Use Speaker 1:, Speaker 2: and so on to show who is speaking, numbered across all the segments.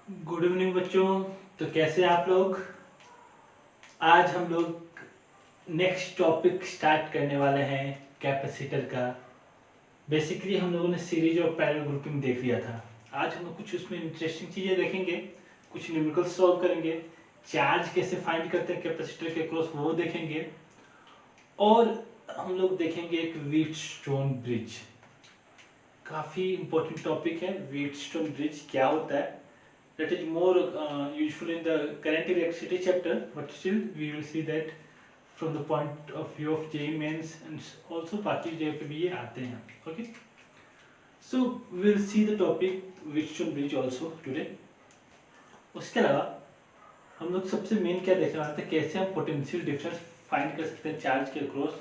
Speaker 1: Good evening बच्चों। तो कैसे हैं आप लोग। आज हम लोग नेक्स्ट टॉपिक स्टार्ट करने वाले हैं कैपेसिटर का। बेसिकली हम लोगों ने सीरीज ऑफ पैरेलल ग्रुपिंग देख लिया था। आज हम लोग कुछ उसमें इंटरेस्टिंग चीज़ें देखेंगे, कुछ न्यूमेरिकल सॉल्व करेंगे, चार्ज कैसे फाइंड करते हैं कैपेसिटर के क्रॉस वो देखेंगे, और हम लोग देखेंगे एक व्हीटस्टोन ब्रिज। काफ़ी इंपॉर्टेंट टॉपिक है व्हीटस्टोन ब्रिज, क्या होता है। That is more useful in the current electricity chapter, but still we will see that from the point of view of JEE mains and also बाकी जगह पे भी ये आते हैं. Okay, so we will see the topic Wheatstone bridge also today. उसके अलावा हम लोग सबसे मेन क्या देखने वाले थे, कैसे हम पोटेंशियल डिफरेंस फाइंड कर सकते हैं चार्ज के क्रॉस,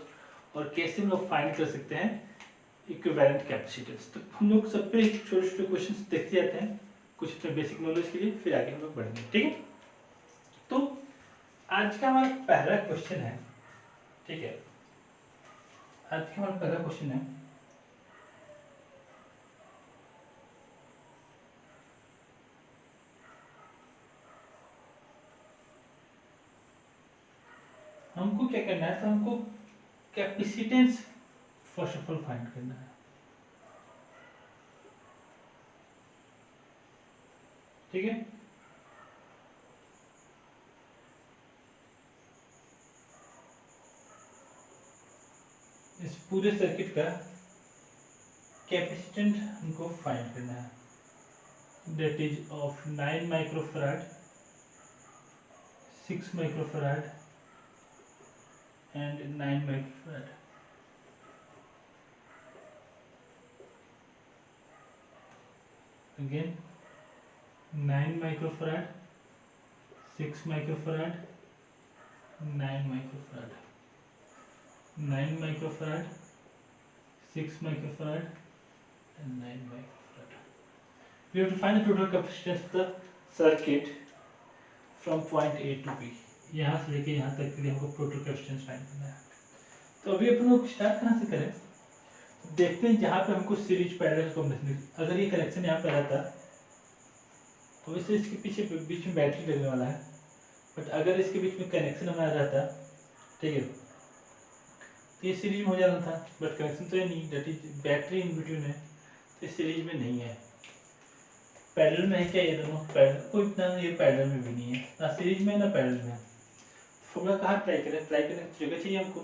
Speaker 1: और कैसे हम लोग फाइंड कर सकते हैं इक्विवेलेंट कैपेसिटेंस। तो हम लोग सब पे छोटे छोटे क्वेश्चन देखते जाते हैं, कुछ अपने बेसिक नॉलेज के लिए, फिर आगे हम लोग बढ़ेंगे। ठीक है, तो आज का हमारा पहला क्वेश्चन है। ठीक है, आज का हमारा पहला क्वेश्चन है, हमको क्या करना है, तो हमको capacitance first of all find करना है। ठीक है, इस पूरे सर्किट का कैपेसिटेंस हमको फाइंड करना है, that is of 9 microfarad, 6 microfarad and 9 microfarad. again 9 microfarad, 6 microfarad, 9 microfarad, 9 microfarad, 6 microfarad and 9 microfarad. We have to find the total capacitance of the circuit from point A to B. यहाँ से लेके यहाँ तक के लिए हमको टोटल कैपेसिटेंस फाइंड करना है। तो अभी अपन लोग स्टार्ट कहाँ से करें, देखते हैं जहाँ पे हमको सीरीज पैरेलल कॉम्बिनेशन, अगर ये कनेक्शन यहाँ पे रहता तो वैसे इसके पीछे बीच में बैटरी लगने वाला है, बट अगर इसके बीच में कनेक्शन हमारा रहता, ठीक है, तो ये सीरीज में हो जाना था, बट कनेक्शन तो है नहीं, that is battery in between है, तो ये सीरीज में नहीं है। पैरेलल में है क्या, ये दोनों पैरेलल, कोई इतना ये पैरेलल में भी नहीं है, ना सीरीज में ना पैरेलल में। फॉर्मूला कहाँ अप्लाई करें, अप्लाई करने की जगह चाहिए हमको।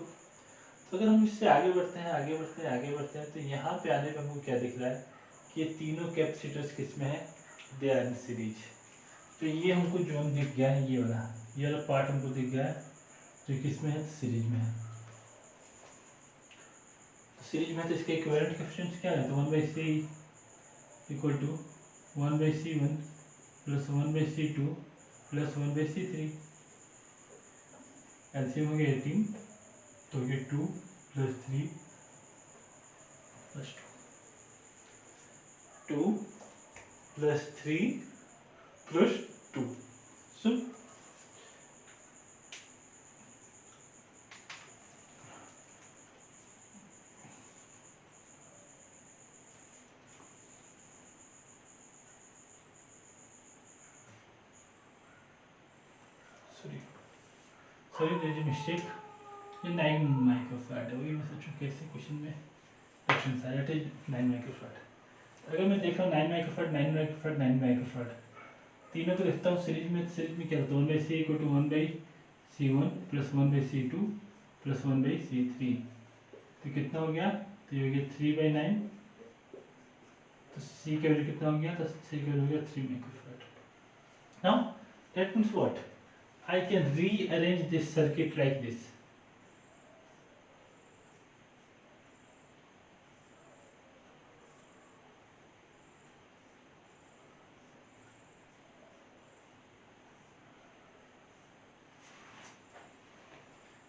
Speaker 1: तो अगर हम इससे आगे बढ़ते हैं आगे बढ़ते हैं आगे बढ़ते हैं, तो यहाँ पे आने पर हमको क्या दिख रहा है कि ये तीनों कैपेसिटर्स किस में है, दे आर इन सीरीज। तो ये हमको जोन दिख गया है, ये वाला पार्ट हमको दिख गया है, जो किस में है, सीरीज में है। तो सीरीज में तो इसके इक्विवेलेंट कैपेसिटेंस क्या है, तो 1/C equal to 1/C1 plus 1/C2 plus 1/C3। LCM हो गया 18, तो ये 2 plus 3 plus 2 plus 3 plus 2। So sorry there is mistake, ये 9 माइक्रोफैराड है, वही मैं सोचूं कैसे क्वेश्चन में डिफरेंस आया, इट इज 9 माइक्रोफैराड। अगर मैं देख रहा हूँ 9 माइक्रोफैराड 9 माइक्रोफैराड 9 माइक्रोफैराड, तीनों को देखता हूँ सीरीज में, सीरीज में क्या होता है, 1/C equal to 1/C1 plus 1/C2 plus 1/C3, तो कितना हो गया, तो ये हो गया 3/9, तो C का वैल्यू कितना हो गया, तो C का वैल्यू हो गया 3 microfarad. Now that means what, I can rearrange this circuit like this.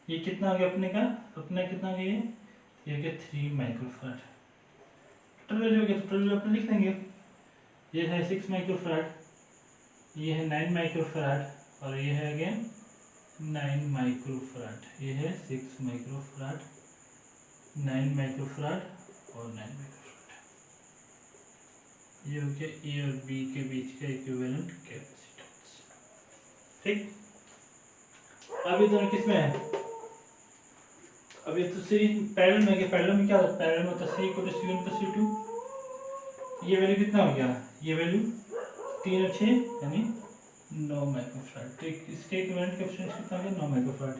Speaker 1: ये कितना हो गया अपने का, अपना कितना हो गया, ये हो गया 3 माइक्रोफैराड। टोटल वैल्यू हो गया, टोटल वैल्यू अपन लिख देंगे, ये है 6 माइक्रोफैराड, ये है 9 माइक्रोफैराड, और ये है अगेन 9 माइक्रोफैराड, ये है 6 माइक्रोफैराड, 9 माइक्रोफैराड और 9 माइक्रोफैराड। ये हो गया ए और बी के बीच का इक्विवेलेंट कैपेसिटेंस। ठीक, अब ये दोनों किस में है? अब ये तो सीरीज पैरेलल में, पैरेलल में क्या होता है? पैरेलल में होता है C = C1 + C2। ये वैल्यू कितना हो गया? ये वैल्यू 3 और 6 यानी 9 माइक्रोफैराड। तो इसके इक्विवेलेंट कैपेसिटेंस कितना हो गया? 9 माइक्रोफैराड।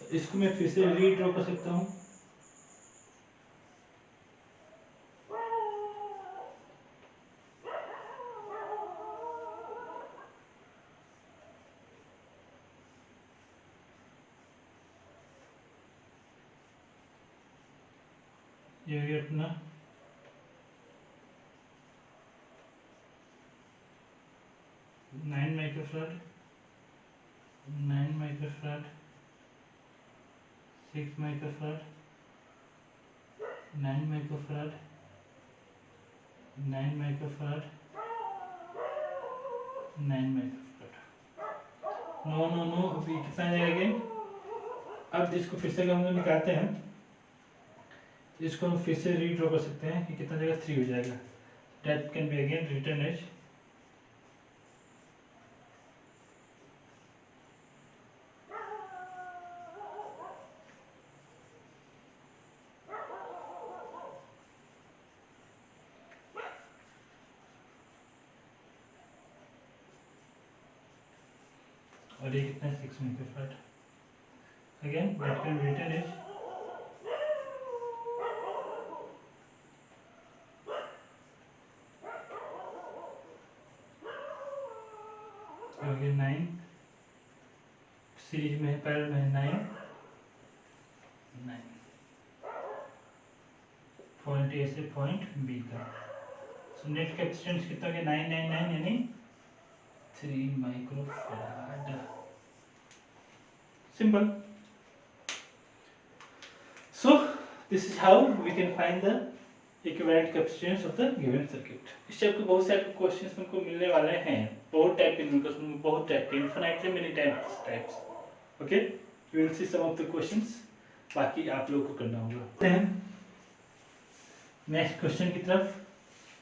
Speaker 1: तो इसको मैं फिर से रीड्रॉ कर सकता हूँ। ये हो गया अपना 9 microfarad, 9 microfarad, 6 microfarad, 9 microfarad, 9 microfarad, 9 microfarad. No no no, अभी कितना आ जाएगा? अब इसको फिर से हम लोग निकालते हैं, इसको हम फिर से रीड्रॉ कर सकते हैं कि कितना जाएगा? 3 हो जाएगा। That can be again written as और ये कितना है? 6 microfarad. Again that can be written as again 9 series में है, पैरेलल में है 9 पॉइंट ए से पॉइंट बी का। सो नेट कैपेसिटेंस कितना हो गया? 999 यानी 3 microfarad. Simple. So this is how we can find the equivalent capacitance of the given circuit. इस टाइप के बहुत से क्वेश्चंस हमको मिलने वाले हैं, बहुत टाइप के क्वेश्चन, बहुत टाइप के, infinitely many types. Okay, you will see some of the questions, बाकी आप लोगों को करना होगा। नेक्स्ट क्वेश्चन की तरफ,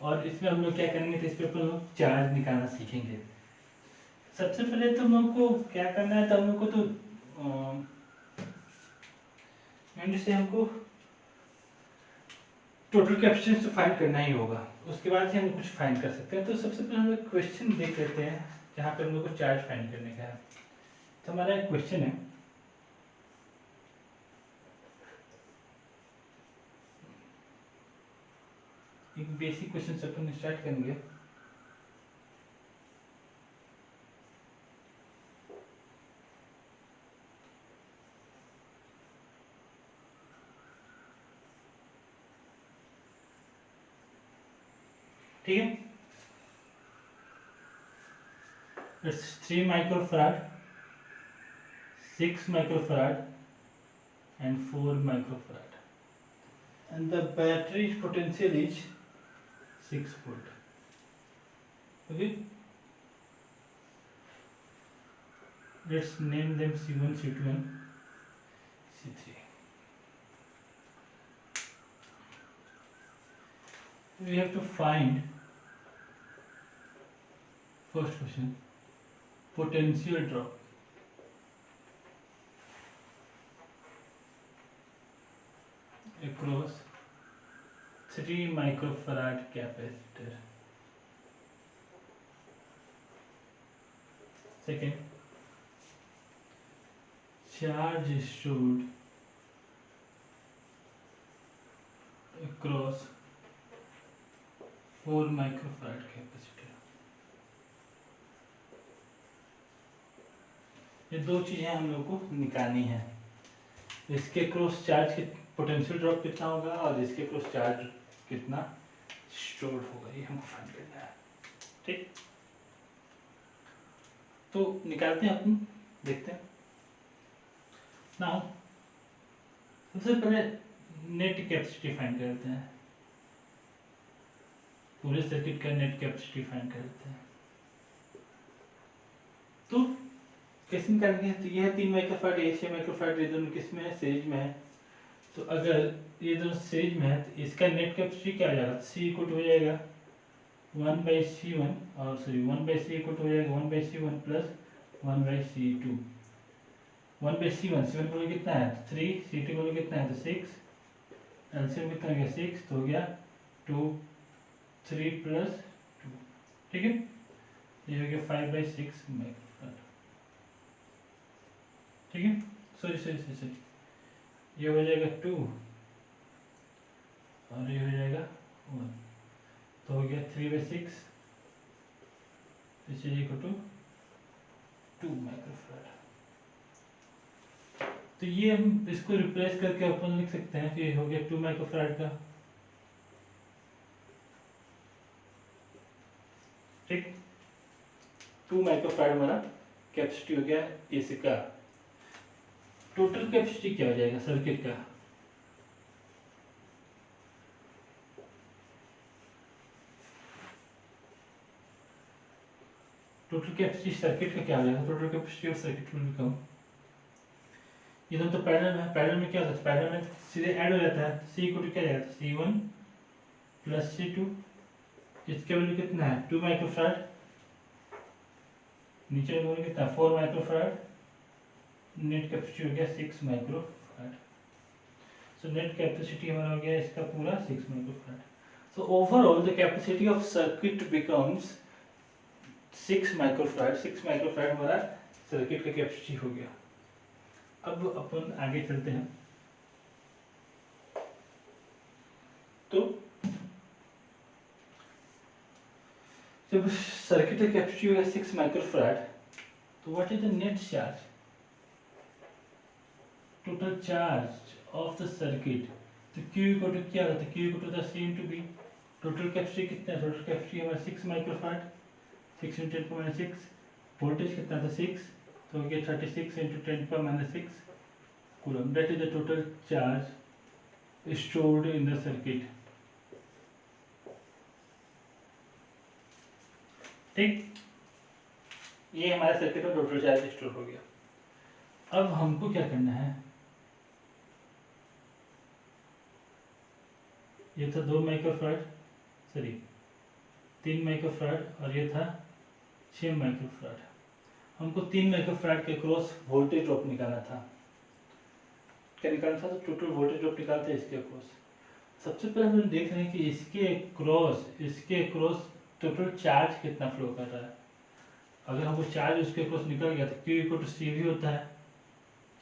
Speaker 1: और इसमें हम लोग क्या करेंगे? तो इस पे हम लोग चार्ज निकालना सीखेंगे। सबसे पहले तो हम लोग को क्या करना है? तो हम लोग को तो से हमको टोटल कैपेसिटेंस तो फाइंड करना ही होगा, उसके बाद ही हम कुछ फाइंड कर सकते हैं। तो सबसे पहले हम लोग क्वेश्चन देख लेते हैं जहाँ पे हम लोग को चार्ज फाइंड करने का है। तो हमारा एक क्वेश्चन है, एक बेसिक क्वेश्चन से अपन स्टार्ट करेंगे। ठीक है, it's 3 microfarad, 6 microfarad and 4 microfarad, and the battery potential is 6 volt. Okay, let's name them C1, C2 and C3. We have to find, first question, potential drop across 3 microfarad capacitor. Second, charge stored across 4 microfarad capacitor. ये दो चीजें हम लोग को निकालनी है। इसके cross charge के पोटेंशियल ड्रॉप कितना होगा और इसके क्रॉस चार्ज कितना स्टोर होगा, ये हमको फाइंड करना है। ठीक, तो निकालते हैं, अपन देखते हैं ना। सबसे पहले नेट कैपेसिटी फाइंड करते हैं, पूरे सर्किट का नेट कैपेसिटी फाइंड करते हैं। तो कैसे निकालेंगे? तो ये है 3 माइक्रोफैराड, ये 6 माइक्रोफैराड, ये दोनों किस में है? सीरीज में है। तो अगर ये दोनों सीरीज में है तो इसका नेट कैपेसिटी क्या हो जाएगा? C इक्वल हो जाएगा 1/C1 और सॉरी 1/C इक्वल टू हो जाएगा 1/C1 plus 1/C2। 1/C1 C1 का वैल्यू कितना है 3, C2 का वैल्यू कितना है तो 6, एलसीएम कितना हो गया 6 तो हो गया 2 3 प्लस 2। ठीक है, ये हो गया 5/6 माइक्रोफैराड। ठीक है, सॉरी ये हो जाएगा 2 और ये हो जाएगा 1 तो हो गया 3/6 इज इक्वल टू 2 माइक्रोफैराड। तो ये हम इसको रिप्लेस करके अपन लिख सकते हैं कि हो गया 2 माइक्रोफैराड का। ठीक, 2 माइक्रोफैराड हमारा कैपेसिटी हो गया एसी का। टोटल कैपेसिटी क्या हो जाएगा सर्किट का? टोटल कैपेसिटी सर्किट का क्या हो जाएगा? Total capacity of circuit will become, ये दोनों तो पैरेलल में, पैरेलल में क्या होता है, पैरेलल में सीधे ऐड हो जाता है। C इक्वल टू क्या जाएगा C1 प्लस C2, इसके वैल्यू कितना है 2 माइक्रोफैराड, नीचे वैल्यू कितना है 4 माइक्रोफैराड, नेट कैपेसिटी हो गया 6 माइक्रोफैराड। सो नेट कैपेसिटी हमारा हो गया इसका पूरा 6 microfarad. So overall the capacity of circuit becomes 6 microfarad. 6 microfarad हमारा सर्किट का कैपेसिटी हो गया। अब अपन आगे चलते हैं। तो जब सर्किट का कैपेसिटी होगा 6 माइक्रोफैराड, तो what is the net charge, total charge of the circuit? तो Q इक्वल टू क्या होता है, Q equal to C into B। Total capacity कितना है, टोटल कैपेसिटी हमारा 6 माइक्रोफैराड, 6 इंटू 10⁻6। वोल्टेज कितना था 6 तो हो गया 36 into 10⁻6 coulomb. That is the total charge stored in the circuit. ठीक, ये हमारे सर्किट में टोटल चार्ज स्टोर हो गया। अब हमको क्या करना है, ये था 2 माइक्रोफैराड, सॉरी 3 माइक्रोफैराड और ये था 6 माइक्रोफैराड। हमको 3 माइक्रोफैराड के क्रॉस वोल्टेज ड्रॉप निकालना था। क्या निकालना था, तो टोटल वोल्टेज ड्रॉप निकालते हैं इसके क्रॉस। सबसे पहले हम देख रहे हैं कि इसके क्रॉस टोटल चार्ज कितना फ्लो कर रहा है। अगर हमको चार्ज उसके क्रॉस निकल गया तो Q इक्वल टू CV होता है,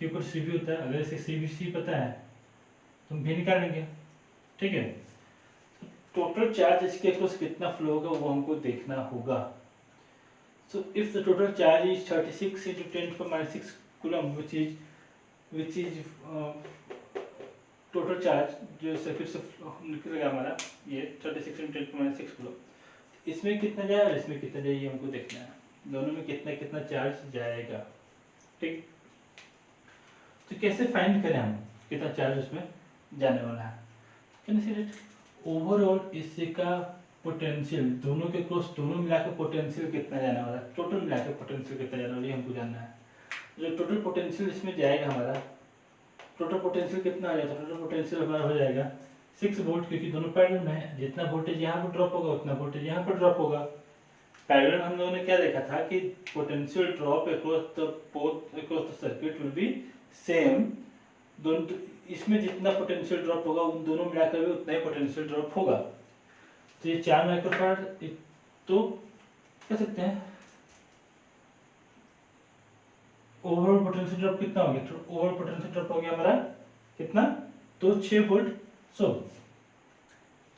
Speaker 1: Q इक्वल टू CV होता है। अगर इसे CVC पता है तो हम भी निकालेंगे। ठीक है, टोटल चार्ज इसके क्रॉस कितना फ्लो होगा वो हमको देखना होगा। So if the total charge is 36 into 10⁻6 coulomb which is total charge जो सर्किट से निकलेगा हमारा ये 36 into 10⁻6 कूलम। इसमें कितना जाएगा और इसमें कितना जाएगा ये हमको देखना है, दोनों में कितना कितना चार्ज जाएगा। ठीक, तो कैसे फाइंड करें हम कितना चार्ज उसमें जाने वाला है। कैन सी दैट ओवरऑल इसका पोटेंशियल, दोनों के क्रॉस दोनों मिलाकर पोटेंशियल कितना जाने वाला है, टोटल मिलाकर पोटेंशियल कितना जाने वाला है हमको जानना है। जो टोटल पोटेंशियल इसमें जाएगा हमारा, टोटल पोटेंशियल कितना आ जाएगा, टोटल पोटेंशियल हमारा हो जाएगा 6 वोल्ट, क्योंकि दोनों पैरेलल में है। जितना वोल्टेज यहाँ पर ड्रॉप होगा उतना वोल्टेज यहाँ पर ड्रॉप होगा। पैरेलल हम लोगों ने क्या देखा था कि potential drop across the circuit will be same. दोनों इसमें जितना पोटेंशियल ड्रॉप होगा उन दोनों मिलाकर भी उतना ही पोटेंशियल ड्रॉप होगा। तो ये 4 माइक्रोफैराड तो कह सकते हैं ओवरऑल पोटेंशियल ड्रॉप कितना हो गया, तो ओवरऑल पोटेंशियल ड्रॉप हो गया हमारा कितना, तो 6 volt. So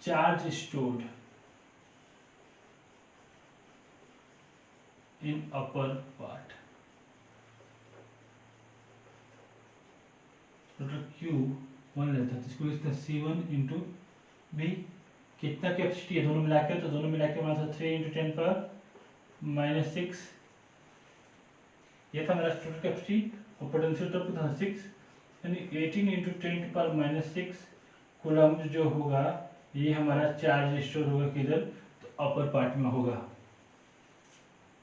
Speaker 1: charge stored in upper part, total Q1 लेता है तो इसको लिखते हैं C1 इंटू B। कितना कैपेसिटी है दोनों मिलाकर, तो दोनों मिलाकर हमारा 3 इंटू 10⁻6 ये था मेरा टोटल कैपेसिटी। और पोटेंशियल ड्रॉप कितना 6 यानी 18 इंटू 10⁻6 कूलम जो होगा ये हमारा चार्ज स्टोर होगा किधर, तो अपर पार्ट में होगा।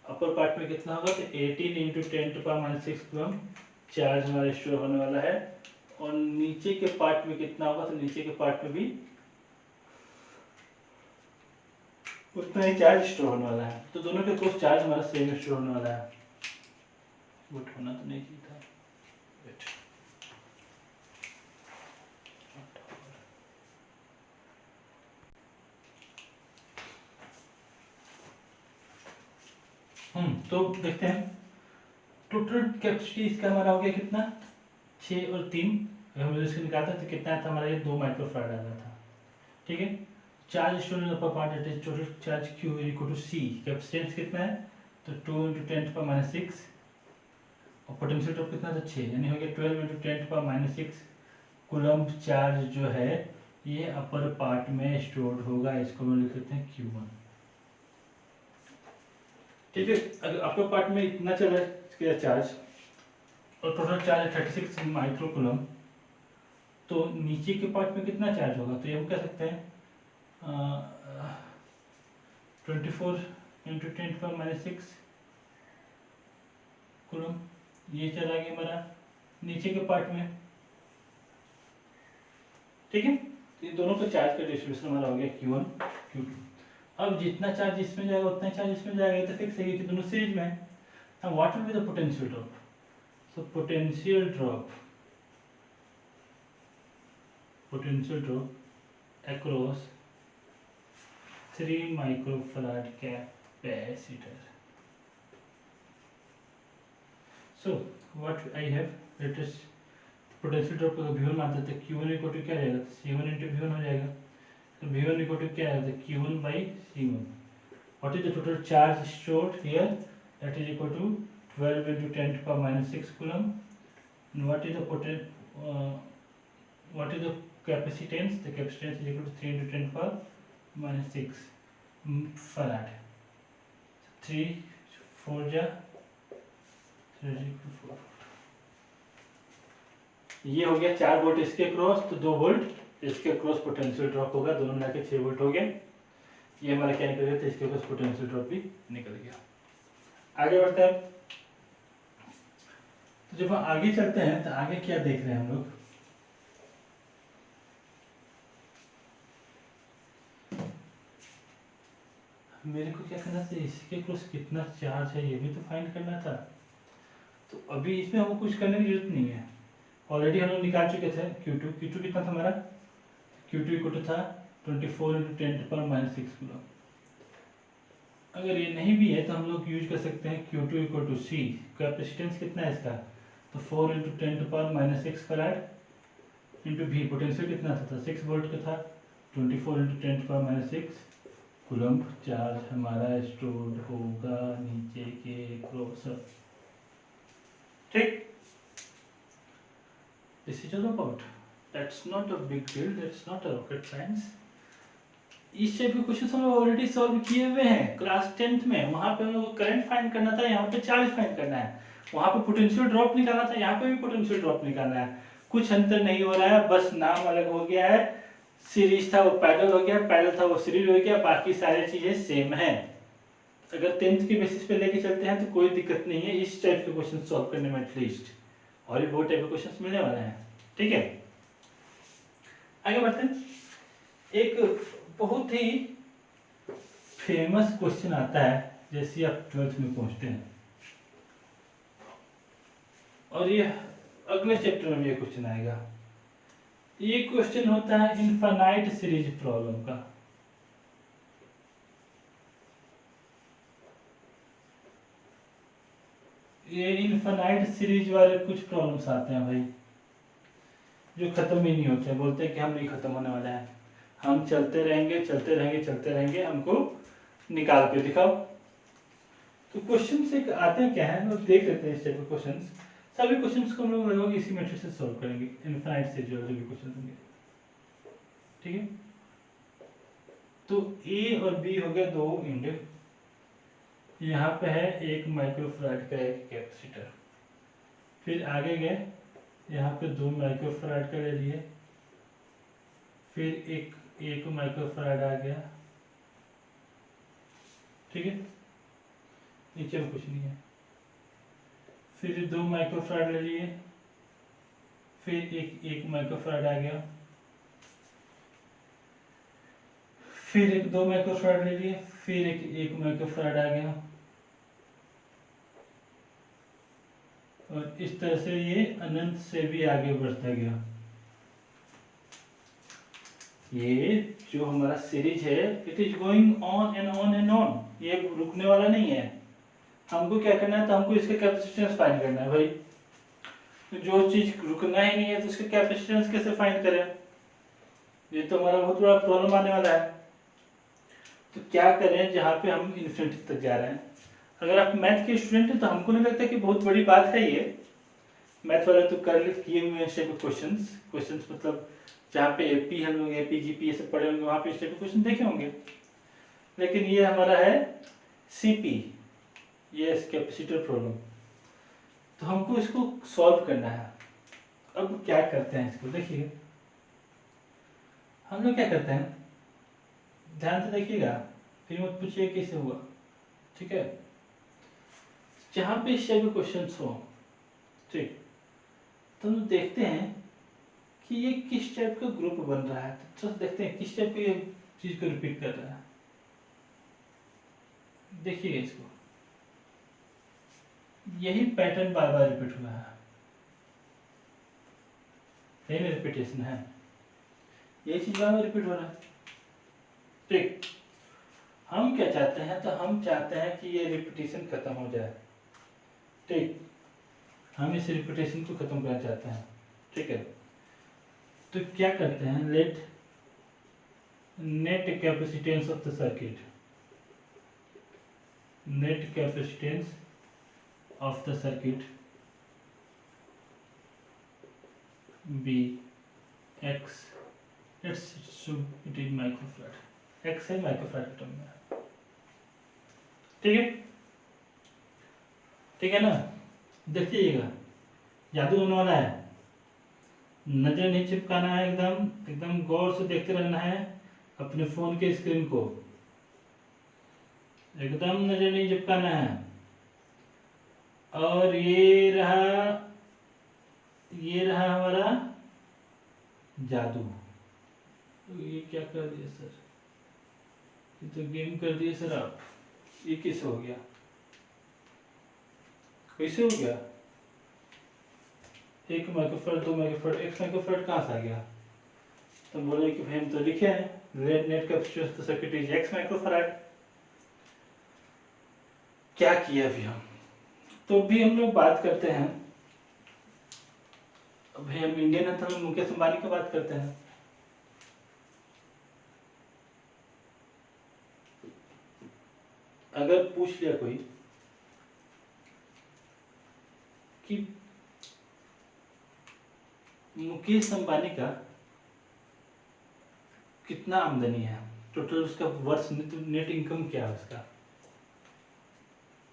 Speaker 1: अपर पार्ट में कितना होगा, तो 18 इंटू 10⁻6 कूलम चार्ज हमारा स्टोर होने वाला है। और नीचे के पार्ट में कितना होगा, तो नीचे के पार्ट में भी उतना ही चार्ज स्टोर होने वाला है। तो दोनों के कुछ चार्ज हमारा सेम स्टोर होने वाला है। वोट होना तो नहीं चाहिए था। वेट, तो देखते हैं टोटल कैपेसिटी इसका हमारा हो गया कितना, 6 और 3। अगर हम इसको निकालते तो कितना आता हमारा, ये 2 माइक्रोफैराड आ रहा था। ठीक है, charge storage upper part it is total charge Q equal to C। Capacitance कितना है, तो 2 × 10⁻⁶, और पोटेंशियल ड्रॉप कितना था 6, यानी हो गया 12 × 10⁻⁶ कूलम्ब चार्ज जो है ये अपर पार्ट में स्टोर्ड होगा। इसको हम लिख लेते हैं Q1। ठीक है, अगर अपर पार्ट में इतना चला गया चार्ज और टोटल चार्ज 36 माइक्रो कूलम्ब, तो नीचे के पार्ट में कितना चार्ज होगा, तो ये हम कह सकते हैं 24 × 10⁻⁶ कूलम्ब। ये चला गया हमारा नीचे के पार्ट में। ठीक है, तो ये दोनों का चार्ज का डिस्ट्रीब्यूशन हमारा हो गया Q1 Q2। अब जितना चार्ज इसमें जाएगा उतना चार्ज इसमें जाएगा, ये तो फिक्स है कि दोनों सीरीज में है। अब what will be the potential drop, so potential drop across 3 microfarad capacitor. So what I have, let us potential drop का V1 मानते थे, Q1 इक्वल टू क्या रहेगा, C1 × V1 हो जाएगा। तो V1 इक्वल टू क्या है, Q1/C1। What is the total charge stored here, that is equal to 12 × 10⁻⁶ coulomb. What is the capacitance, the capacitance is equal to 3 × 10⁻⁶ farad. 3 4 जा 4। ये हो गया 4 वोल्ट इसके क्रॉस, तो 2 वोल्ट इसके क्रॉस पोटेंशियल ड्रॉप होगा, दोनों मिलाकर 6 वोल्ट हो गया। ये हमारा क्या निकल गया, तो इसके क्रॉस पोटेंशियल ड्रॉप भी निकल गया। आगे बढ़ते हैं। तो जब हम आगे चलते हैं तो आगे क्या देख रहे हैं हम लोग, मेरे को क्या करना था, इसके क्रॉस कितना चार्ज है ये भी तो फाइंड करना था। तो अभी इसमें हमको कुछ करने की जरूरत नहीं है, ऑलरेडी हम लोग निकाल चुके थे। Q2 कितना था हमारा, Q2 इक्वल टू था 24 × 10⁻⁶ कूलम्ब। अगर ये नहीं भी है तो हम लोग यूज कर सकते हैं Q2 equal to C। Capacitance कितना है इसका, तो 4 × 10⁻⁶ फैराड इंटू V। पोटेंशियल कितना था 6 वोल्ट का था, 24 × 10⁻⁶ कूलम्ब चार्ज हमारा स्टोर्ड होगा नीचे के क्रॉस। ठीक, this is all about, that's not a big deal, that's not a rocket science। इस टाइप के क्वेश्चन हम लोग ऑलरेडी सॉल्व किए हुए हैं क्लास 10th में। वहां पे हम लोग करंट फाइंड करना था, यहाँ पे चार्ज फाइंड करना है। वहां पे पोटेंशियल ड्रॉप निकालना था, यहाँ पे भी पोटेंशियल ड्रॉप निकालना है। कुछ अंतर नहीं हो रहा है, बस नाम अलग हो गया है। सीरीज था वो पैरेलल हो गया, पैरेलल था वो सीरीज हो गया, बाकी सारी चीजें सेम है। अगर 10th के बेसिस पे लेके चलते हैं तो कोई दिक्कत नहीं है इस टाइप के क्वेश्चन सॉल्व करने में एटलीस्ट, और भी बहुत टाइप के क्वेश्चन मिलने वाले हैं। ठीक है, आगे बढ़ते हैं। एक बहुत ही फेमस क्वेश्चन आता है जैसे आप 12th में पहुंचते हैं, और ये अगले चैप्टर में भी ये क्वेश्चन आएगा। ये क्वेश्चन होता है इनफाइनाइट सीरीज प्रॉब्लम का। ये इनफाइनाइट सीरीज वाले कुछ प्रॉब्लम्स आते हैं भाई, जो खत्म ही नहीं होते। बोलते हैं कि हम नहीं खत्म होने वाले हैं, हम चलते रहेंगे चलते रहेंगे चलते रहेंगे, हमको निकाल के दिखाओ। तो क्वेश्चन से आते हैं क्या है, लोग देख लेते हैं इस टाइप के क्वेश्चन। सभी क्वेश्चन को हम लोग लगभग इसी मेथड से सॉल्व करेंगे, इनफाइनाइट से जो भी क्वेश्चन होंगे। ठीक है, तो ए और बी हो गया 2 इंड, यहाँ पे है 1 माइक्रोफैराड का एक कैपेसिटर। फिर आगे गए, यहाँ पे 2 माइक्रोफैराड का ले लिए, फिर 1 माइक्रोफैराड आ गया। ठीक है, नीचे में कुछ नहीं है। फिर 2 माइक्रोफैराड ले लिए, फिर 1 माइक्रोफैराड आ गया। फिर एक 2 माइक्रोफैराड ले लिए, फिर एक 1 माइक्रोफैराड आ गया, और इस तरह से ये अनंत से भी आगे बढ़ता गया। ये जो हमारा सीरीज है it is going on and on and on, ये रुकने वाला नहीं है। हमको क्या करना है, तो हमको इसका कैपेसिटेंस फाइंड करना है भाई। तो जो चीज रुकना ही नहीं है तो उसका कैपेसिटेंस कैसे फाइंड करें, ये तो हमारा बहुत बड़ा प्रॉब्लम आने वाला है। तो क्या करें जहाँ पे हम इन्फिनिटी तक जा रहे हैं। अगर आप मैथ के स्टूडेंट हैं तो हमको नहीं लगता कि बहुत बड़ी बात है ये। मैथ वाले तो कर किए हुए हैं इस टाइप के क्वेश्चंस मतलब जहाँ पे एपी हम लोग एपी जीपी ये सब पढ़े होंगे वहाँ पे इस टाइप के क्वेश्चन देखे होंगे। लेकिन ये हमारा है सीपी, ये कैपेसिटर प्रॉब्लम, तो हमको इसको सॉल्व करना है। अब क्या करते हैं इसको देखिए, हम लोग क्या करते हैं, ध्यान से देखिएगा, फिर मत पूछिए कैसे हुआ, ठीक है। जहाँ पे इस टाइप के क्वेश्चन हो, ठीक, तो हम देखते हैं कि ये किस टाइप का ग्रुप बन रहा है, तो देखते हैं किस टाइप की ये चीज को रिपीट कर रहा है। देखिए इसको, यही पैटर्न बार बार रिपीट हुआ है, यही रिपीटेशन है, यही चीज बार बार रिपीट हो रहा है, ठीक। हम क्या चाहते हैं, तो हम चाहते हैं कि ये रिपीटेशन खत्म हो जाए, ठीक। हम इस रिपीटेशन को खत्म करना चाहते हैं, ठीक है। तो क्या करते हैं, let net capacitance of the circuit, net capacitance of the circuit be x, it is microfarad, x है माइक्रोफैराड टर्म में, ठीक है, ठीक है ना। देखिएगा जादू होने वाला है, नजर नहीं चिपकाना है, एकदम एकदम गौर से देखते रहना है अपने फोन के स्क्रीन को, एकदम नजर नहीं चिपकाना है। और ये रहा हमारा जादू। तो ये क्या कर दिया सर, ये तो गेम कर दिए सर आप, ये कैसे हो गया, कैसे हो गया, 1 माइक्रोफैराड 2 माइक्रोफैराड, x माइक्रोफैराड कहाँ से आ गया। तो बोले कि भाई हम तो लिखे हैं net capacitance of the circuit is x microfarad. क्या किया अभी हम, तो भी हम लोग बात करते हैं, भाई हम इंडियन है तो हम मुकेश अंबानी की बात करते हैं। अगर पूछ लिया कोई कि मुकेश अंबानी का कितना आमदनी है, टोटल उसका वर्ष नेट इनकम क्या है उसका,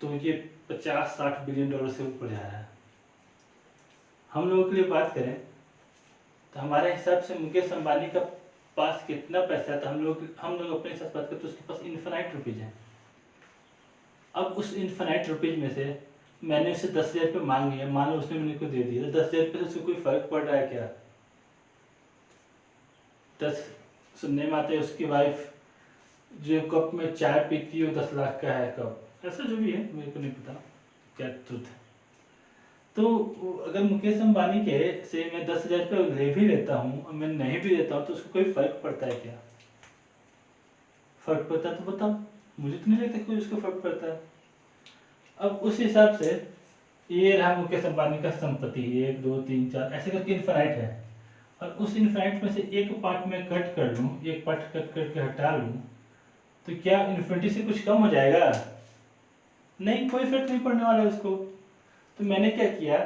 Speaker 1: तो ये 50-60 बिलियन डॉलर से ऊपर जा रहा है। हम लोगों के लिए बात करें तो हमारे हिसाब से मुकेश अंबानी का पास कितना पैसा है, तो हम लोग अपने हिसाब से बात करें तो उसके पास इन्फिनाइट रुपीज है। अब उस इन्फिनाइट रुपीज में से मैंने उसे 10,000 रुपये मांग लिया, मान लो उसने मेरे को दे दिया, तो 10,000 रुपये से उसको कोई फर्क पड़ रहा है क्या। 10 सुनने में आते हैं उसकी वाइफ जो कप में चाय पीती है 10 लाख का है कप, ऐसा जो भी है मेरे को नहीं पता क्या ट्रुथ है। तो अगर मुकेश अंबानी के से मैं 10,000 रुपये ले भी लेता हूँ और मैं नहीं भी लेता हूँ तो उसको कोई फर्क पड़ता है क्या, फर्क पड़ता है तो बताओ, मुझे तो नहीं लगता कोई उसको फर्क पड़ता है। अब उस हिसाब से ये रहा मुकेश अंबानी का संपत्ति 1 2 3 4 ऐसे करके इनफाइनाइट है, और उस इनफाइनाइट में से एक पार्ट में कट कर लूँ, एक पार्ट कट करके हटा लूँ, तो क्या इन्फिनिटी से कुछ कम हो जाएगा, नहीं, कोई फर्क नहीं पड़ने वाला है उसको। तो मैंने क्या किया,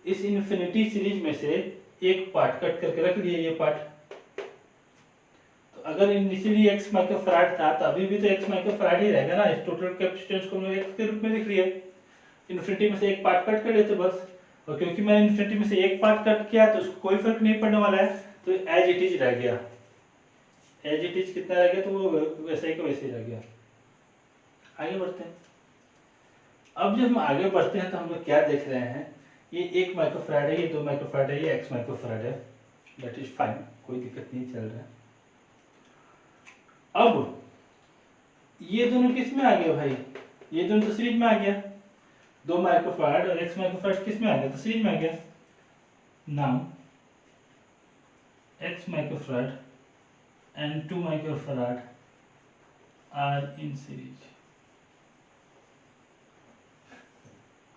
Speaker 1: इस इन्फिनिटी सीरीज में से एक पार्ट कट करके रख लिया, ये पार्ट। तो अगर इनिशियली x माइक्रोफैराड था तो अभी भी तो x माइक्रोफैराड ही रहेगा ना, इस टोटल कैपेसिटेंस को हमने x के रूप में लिख लिया, इन्फिनिटी में से एक पार्ट कट कर लेते बस। और क्योंकि मैंने इन्फिनिटी में से एक पार्ट कट किया तो उसको कोई फर्क नहीं पड़ने वाला है, तो एज इट इज रह गया, एज इट इज कितना रह गया, तो वो वैसे ही का वैसे ही रह गया। आगे बढ़ते हैं। अब जब हम आगे बढ़ते हैं तो हम लोग क्या देख रहे हैं, ये 1 माइक्रोफैराड है, ये 2 माइक्रोफैराड है, ये x माइक्रोफैराड है, दैट इज फाइन, कोई दिक्कत नहीं चल रहा है। अब ये दोनों किस में आ गया भाई, ये दोनों तो सीरीज में आ गया, 2 माइक्रोफैराड और x माइक्रोफैराड किस में आ गया, तो सीरीज में आ गया। Now x microfarad and 2 microfarad are in series.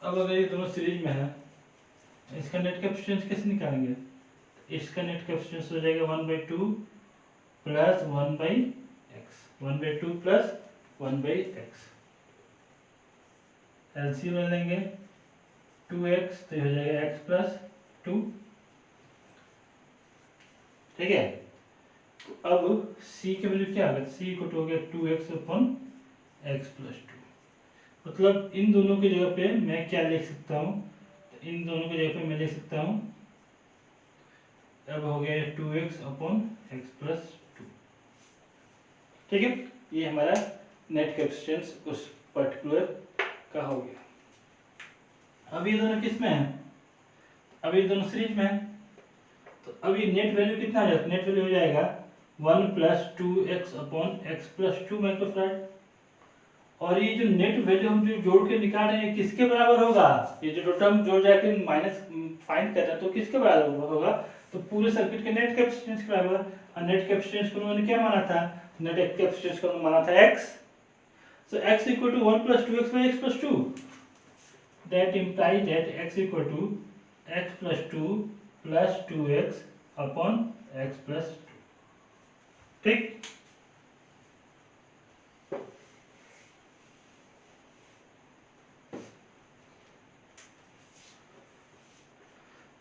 Speaker 1: अब अगर ये दोनों सीरीज में है, इसका नेट कैपेसिटेंस कैसे निकालेंगे, इसका नेट कैपेसिटेंस हो जाएगा 1/2 plus 1/x, 1/2 plus 1/x। LCM ले लेंगे 2x, तो ये हो जाएगा x प्लस 2। ठीक है, तो अब c की वैल्यू क्या होगा, c इक्वल हो गया 2x अपॉन x प्लस 2। मतलब इन दोनों की जगह पे मैं क्या लिख सकता हूँ, तो इन दोनों की जगह पे मैं लिख सकता हूँ, अब हो गया 2x अपॉन x प्लस 2। ठीक है, ये हमारा नेट कैपेसिटेंस उस पर्टिकुलर का हो गया। अब ये दोनों किस में है, अब ये दोनों सीरीज में है, तो अब ये नेट वैल्यू कितना आ जाएगा, नेट वैल्यू हो जाएगा 1 plus 2x upon x plus 2 microfarad. और ये जो नेट वैल्यू हम जो जोड़ के निकाल रहे हैं किसके बराबर होगा, ये जो टर्म जोड़ जाके माइनस फाइंड कर रहे हैं तो किसके बराबर होगा, तो पूरे सर्किट के नेट कैपेसिटेंस के बराबर। और नेट कैपेसिटेंस को उन्होंने क्या माना था, नेट कैपेसिटेंस को उन्होंने माना था x। So x equal to 1 plus 2x by x plus 2. That implies that x equal to x plus 2 plus 2x upon x plus 2. ठीक,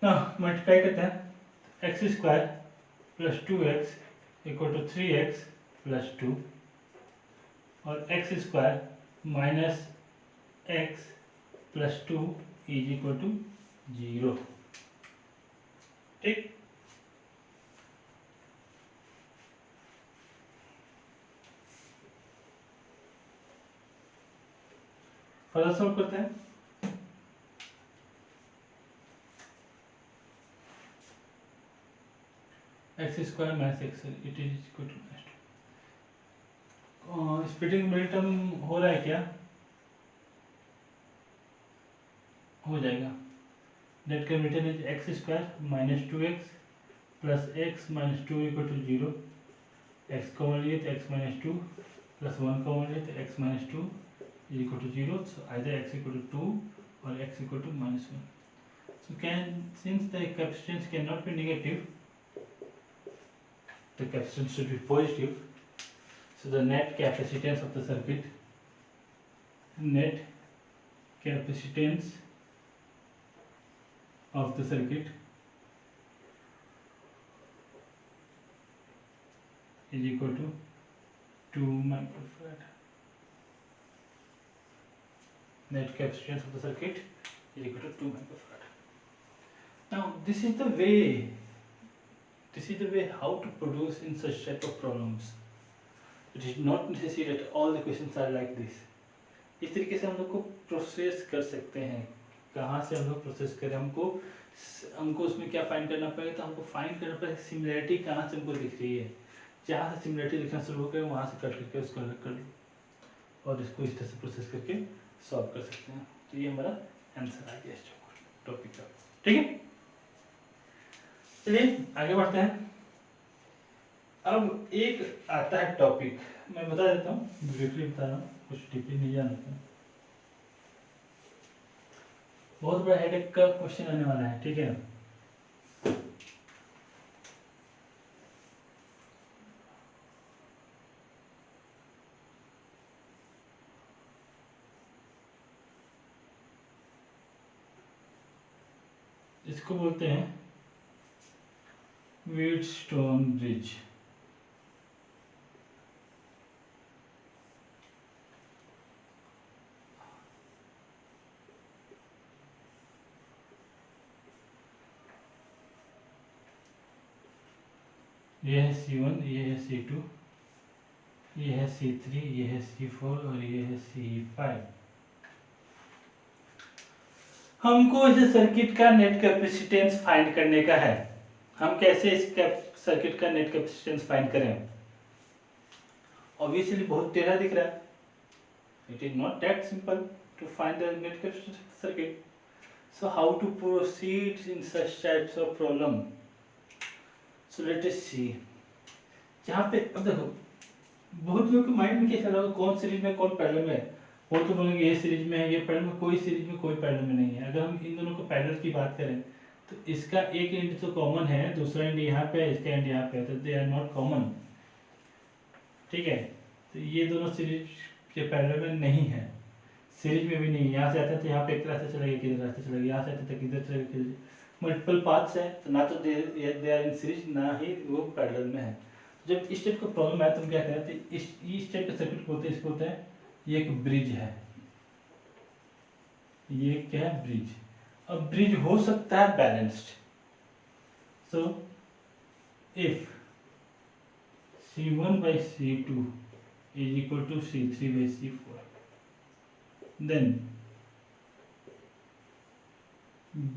Speaker 1: ना मल्टीप्लाई करते हैं, x square plus 2x equal to 3x plus 2 और x square minus x plus 2 is equal to 0। ठीक, further solve करते हैं। x square minus x it is equal to splitting middle term हो रहा है क्या, हो जाएगा। Net capacitance is x square minus 2x plus x minus 2 equal to 0। x common लिए तो x माइनस 2 प्लस 1 कॉमन लिए तो x minus 2 is equal to 0। So either x equal to 2 और x equal to minus 1। So can since the capacitance can not be negative, the capacitance should be positive. So the net capacitance of the circuit, net capacitance of the circuit is equal to 2 microfarad. Net capacitance of the circuit is equal to 2 microfarad. Now this is the way how to produce in such type of problems. It is not necessary that all the questions are like this. इस तरीके से हम लोग को process कर सकते हैं। कहाँ से हम लोग प्रोसेस करें, हमको उसमें क्या फाइंड करना पड़ेगा, तो हमको फाइंड करना पड़ेगा सिमिलरिटी कहाँ से हमको दिख रही है। जहाँ से सिमिलरिटी दिखना शुरू हो गया वहाँ से कट करके उसको अलग कर लो और इसको इस तरह से प्रोसेस करके सॉल्व कर सकते हैं। तो ये हमारा आंसर आ गया इस टॉपिक का। ठीक है, चलिए आगे बढ़ते हैं। अब एक आता है टॉपिक, मैं बता देता हूँ, ब्रीफली बता रहा हूँ, कुछ डीपली नहीं जानता। बहुत बड़ा हेडेक का क्वेश्चन आने वाला है। ठीक है, इसको बोलते हैं व्हीटस्टोन ब्रिज। ये है C1, ये है C2, ये है C3, ये है C4 और ये है C5। हमको इस सर्किट का नेट कैपेसिटेंस फाइंड करने का है। हम कैसे इस सर्किट का नेट कैपेसिटेंस फाइंड करें? ऑब्वियसली बहुत टेढ़ा दिख रहा है, It is not that simple to find the net capacitor circuit. So how to proceed in such types of problem? So let us see. जहाँ पे अब देखो बहुत लोगों के माइंड में क्या चल रहा है, कौन सीरीज में कौन पैरेलल में है। वो तो बोलेंगे ये सीरीज में है, ये पैरेलल में, कोई सीरीज में कोई पैरेलल में नहीं है। अगर हम इन दोनों को पैरेलल की बात करें तो इसका एक एंड तो कॉमन है, दूसरा एंड यहाँ पे है, इसका एंड यहाँ पे है, तो दे आर नॉट कॉमन। ठीक है, तो ये दोनों सीरीज के पैरेलल में नहीं है, सीरीज में भी नहीं। यहाँ से आता है तो यहाँ पे एक रास्ता चलेगा, किधर रास्ता चलेगा, यहाँ से आता है तो किधर चलेगा, किधर। मल्टीपल पाथ्स है, तो ना तो दे आर इन सीरीज, ना ही वो पैरेलल में है। जब इस टाइप का प्रॉब्लम है तो हम क्या करें, तो इस टाइप का सर्किट बोलते हैं, इसको बोलते हैं ये एक ब्रिज है, ये क्या है, ब्रिज। अब ब्रिज हो सकता है balanced. So if C1 by C2 is equal to C3 by C4, then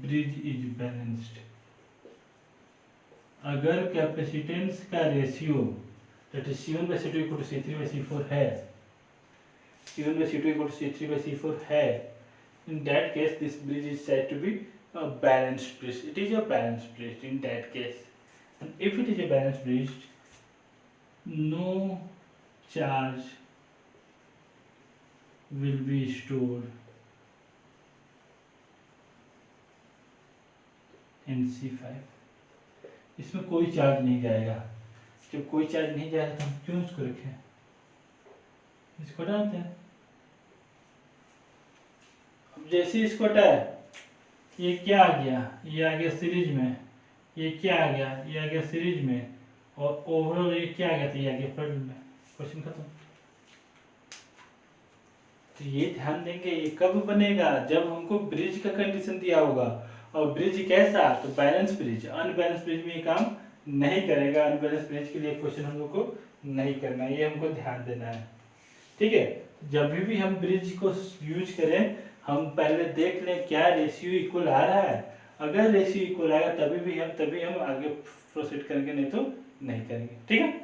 Speaker 1: bridge is balanced। अगर कैपेसिटेंस का ratio that is C1 by C2 equal to C3 by C4 है, C1 by C2 equal to C3 by C4 है, in that case this bridge is said to be a balanced bridge. It is a balanced bridge in that case. And if it is a balanced bridge, no charge will be stored in C5। इसमें कोई charge नहीं जाएगा। जब कोई charge नहीं जाएगा तो हम क्यों इसको रखें, इसको हटाते हैं। अब जैसे इसको हटाया, ये क्या आ गया, ये आ गया सीरीज में, ये क्या आ गया, ये आ गया सीरीज में, और ओवरऑल ये क्या आ गया, तो ये आ गया पैरेलल में। क्वेश्चन खत्म। तो ये ध्यान देंगे, ये कब बनेगा, जब हमको ब्रिज का कंडीशन दिया होगा। और ब्रिज कैसा, तो बैलेंस ब्रिज। अनबैलेंस ब्रिज में ये काम नहीं करेगा। अनबैलेंस ब्रिज के लिए क्वेश्चन हम लोग को नहीं करना है, ये हमको ध्यान देना है। ठीक है, जब भी हम ब्रिज को यूज करें, हम पहले देख लें क्या रेशियो इक्वल आ रहा है। अगर रेशियो इक्वल आएगा तभी हम आगे प्रोसीड करेंगे, नहीं तो नहीं करेंगे। ठीक है,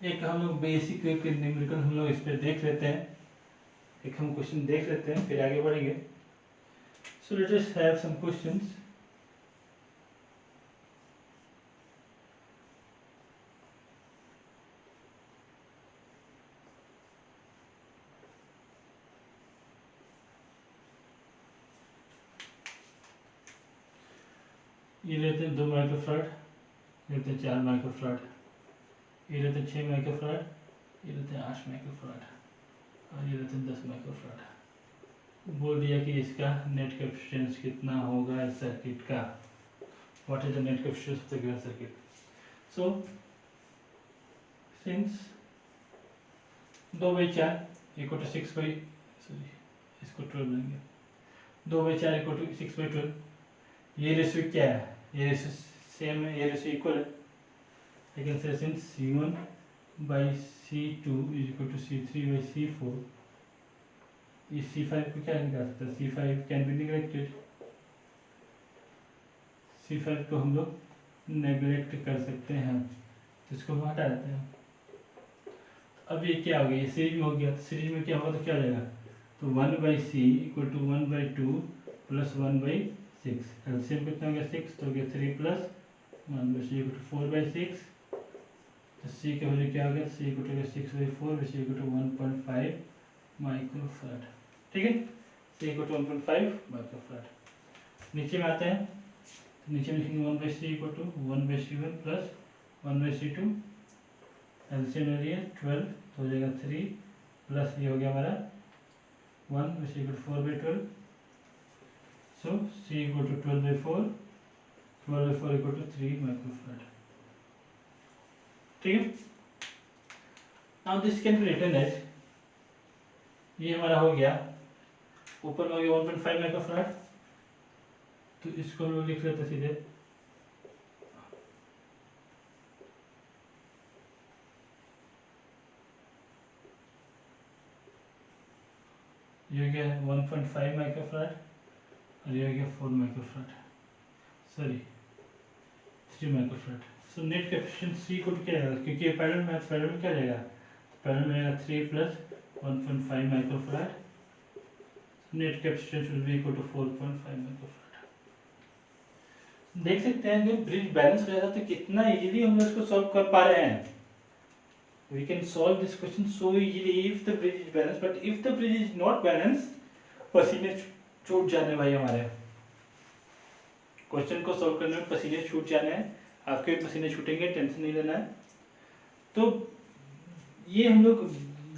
Speaker 1: एक हम लोग बेसिक न्यूमेरिकल हम लोग इस पर देख लेते हैं, एक हम क्वेश्चन देख लेते हैं, फिर आगे बढ़ेंगे। So let us have some questions. ये लेते हैं 2 माइक्रोफैराड, लेते हैं 4 माइक्रोफैराड, ये लेते हैं 6 माइक्रोफैराड, ये लेते हैं 8 माइक्रोफैराड, और ये लेते हैं 10 माइक्रोफैराड। बोल दिया कि इसका नेट कैपेसिटेंस कितना होगा इस सर्किट का। What is the net capacitance of the given circuit. So since 2/4 equal to 6 by, sorry इसको 12 लेंगे, 2/4 इक्वल टू 6/12। ये रेशियो क्या है, ये रेशियो सेम है, ये रेशियो इक्वल है। I can say since C1 by C2 is equal to C3 by C4। इस C5 को क्या निकाल सकते हैं, C5 can be neglected. C5 को हम लोग नेगलेक्ट कर सकते हैं, तो इसको हम हटा देते हैं। अब ये क्या हो गया, ये सीरीज में हो गया, तो सीरीज में क्या होगा, तो क्या हो जाएगा, तो 1/C equal to 1/2 plus 1/6। LCM कितना हो गया 6, तो हो गया 3 प्लस 1/C इक्वल टू 4/6। तो C का वैल्यू क्या हो गया, C equal to 6/4 which equal to 1.5 microfarad. ठीक है, C इक्वल टू 1.5 माइक्रोफैराड। नीचे में आते हैं, तो नीचे में लिखेंगे 1/C equal to 1/C1 plus 1/C2। LCM ले लिए 12, तो हो जाएगा 3 प्लस ये हो गया हमारा 1 which equal to 4/12। So C equal to 12/4, 12/4 equal to 3 microfarad. ठीक है, now this can be written as, ये हमारा हो गया, ऊपर में हो गया 1.5 माइक्रोफैराड, तो इसको हम लोग लिख लेते सीधे, ये हो गया 1.5 माइक्रोफैराड, और ये हो गया 4 microfarad, sorry 3 microfarad. So net capacitance C को क्या जाएगा, क्योंकि ये पैरेलल में, पैरेलल क्या जाएगा, पैरेलल में आएगा 3 plus 1.5 microfarad, net capacitance will be equal to 4.5 microfarad. देख सकते हैं कि ब्रिज बैलेंस हो जाता है तो कितना इजीली हम लोग इसको सॉल्व कर पा रहे हैं। We can solve this question so easily if the bridge is balanced, but if the bridge is not balanced, पसीने छूट जाने भाई हमारे। क्वेश्चन को सॉल्व करने में पसीने छूट जाने हैं, आपके भी पसीने छूटेंगे, टेंशन नहीं लेना है। तो ये हम लोग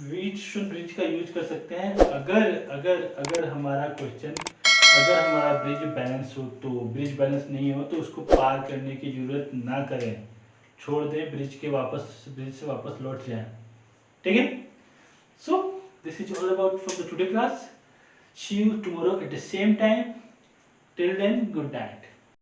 Speaker 1: व्हीटस्टोन ब्रिज का यूज कर सकते हैं अगर हमारा क्वेश्चन, अगर हमारा ब्रिज बैलेंस हो तो। ब्रिज बैलेंस नहीं हो तो उसको पार करने की जरूरत ना करें, छोड़ दें, ब्रिज से वापस लौट जाएं। ठीक है? So this is all about from the today class. See you tomorrow at the same time. Till then, good night.